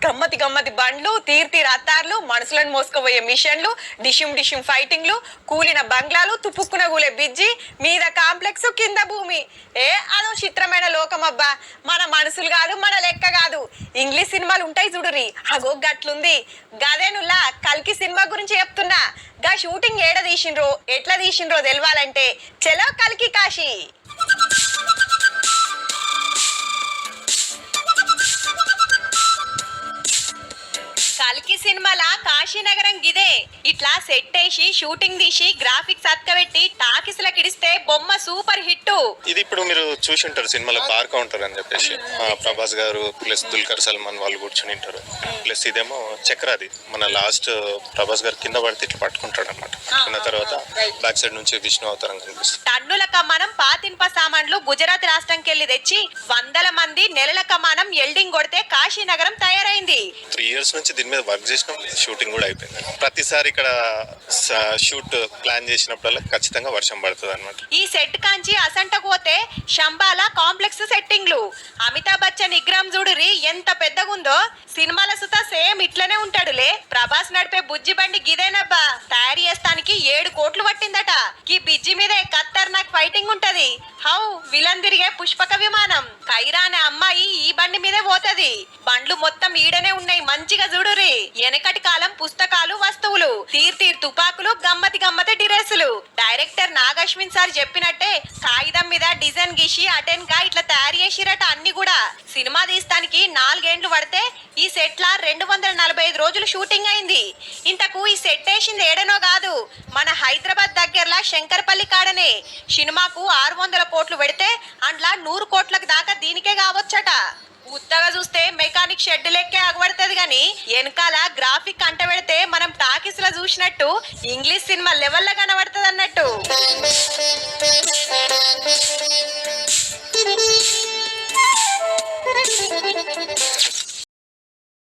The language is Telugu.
గమ్మతి గమ్మతి బండ్లు, తీర్తి రత్తార్లు, మనుషులను మోసుకుపోయే మిషన్లు, డిషుమ్ డిషుమ్ ఫైటింగ్లు, కూలిన బంగ్లాలు, తుపుక్కున కూలే బిజ్జి, మీద కాంప్లెక్స్, కింద భూమి. అదో చిత్రమైన లోకం అబ్బా. మన మనుషులు కాదు, మన లెక్క కాదు. ఇంగ్లీష్ సినిమాలు ఉంటాయి చూడురి, అగో గట్లుంది. గదేనుల్లా కల్కి సినిమా గురించి చెప్తున్నా. గా షూటింగ్ ఏడ తీసిండ్రో, ఎట్లా తీసిండ్రో తెలవాలంటే చలో కల్కి కాశీ. కల్కి సినిమాల కాశీనగరం గిదే. ఇట్లా సెట్ వేసి షూటింగ్ తీసి గ్రాఫిక్స్ అతకబెట్టి టాకీస్లకు ఇడిస్తే బొమ్మ సూపర్ హిట్. ఇది ఇప్పుడు మీరు చూసి ఉంటారు సినిమాలో బార్ కౌంటర్ అని చెప్పేసి ప్రభాస్ గారు ప్లస్ దుల్కర్ సల్మాన్ వాళ్ళు కూర్చొని ఉంటారు. ప్లస్ ఇదేమో చక్రాది మన లాస్ట్ ప్రభాస్ గారు కింద పడితే ఇట్లా పట్టుకుంటాడు అనమాట. పట్టుకున్న తర్వాత బ్యాక్ సైడ్ నుంచి విష్ణు అవతారం కనిపిస్తుంది. టన్నుల కమానం పాతిన్ప సామాన్లు గుజరాత్ రాష్ట్రంకి వెళ్ళి తెచ్చి వందల మంది నెలల కమానం ఎల్డింగ్ కొడితే కాశీనగరం తయారైంది. 3 years నుంచి దీని మీద వర్క్ చేసినాం. షూటింగ్ కూడా అయిపోయింది. ప్రతిసారి ఇక్కడ షూట్ ప్లాన్ చేసినప్పుడల్లా ఖచ్చితంగా వర్షం పడుతుంది అనమాట. ఈ సెట్ కాంచి అసంటకు పోతే శంబాల కాంప్లెక్స్ సెట్టింగ్లు. అమితాబ్ బచ్చన్ విగ్రహం చూడురి ఎంత పెద్దగుందో. సినిమాల సుతా సేమ్ ఇట్లనే ఉంటాడులే. ప్రభాస్ నడిపే బుజ్జి బండి గిదేనబ్బా. తయారు చేస్తానికి 7 కోట్లు పట్టిందట. ఈ బిజ్జి మీదే ఖతర్నాక్ ఫైటింగ్ ఉంటది. హౌ విలన్ తిరిగే పుష్పక విమానం. కైరా అనే అమ్మాయి ఈ బండి మీదే పోతది. బండ్లు మొత్తం ఈడనే ఉన్నాయి, మంచిగా చూడురి. వెనకటి కాలం పుస్తకాలు, వస్తువులు, తీర్ తుపాకులు, గమ్మతి గమ్మతి డ్రెస్సులు. డైరెక్టర్ నాగశ్విన్ సార్ చెప్పినట్టే కాగితం మీద డిజైన్ గీసి అటెన్ గా ఇట్లా తయారు చేసిరట అన్ని కూడా. సినిమా తీస్తానికి 4 ఏండ్లు పడితే ఈ సెట్ లా 245 రోజులు షూటింగ్ అయింది. ఇంతకు ఈ సెట్ వేసింది ఏడనో కాదు, మన హైదరాబాద్ దగ్గరలా శంకర్పల్లి కాడనే. సినిమాకు 600 కోట్లు పెడితే అండ్లా 100 కోట్లకు దాకా దీనికే కావచ్చట. ఉత్తగా చూస్తే మెకానిక్ షెడ్ లెక్కే అగబడుతుంది గాని వెనకాల గ్రాఫిక్ అంట పెడితే మనం టాకీస్ లో చూసినట్టు ఇంగ్లీష్ సినిమా లెవెల్లో కనబడుతుంది.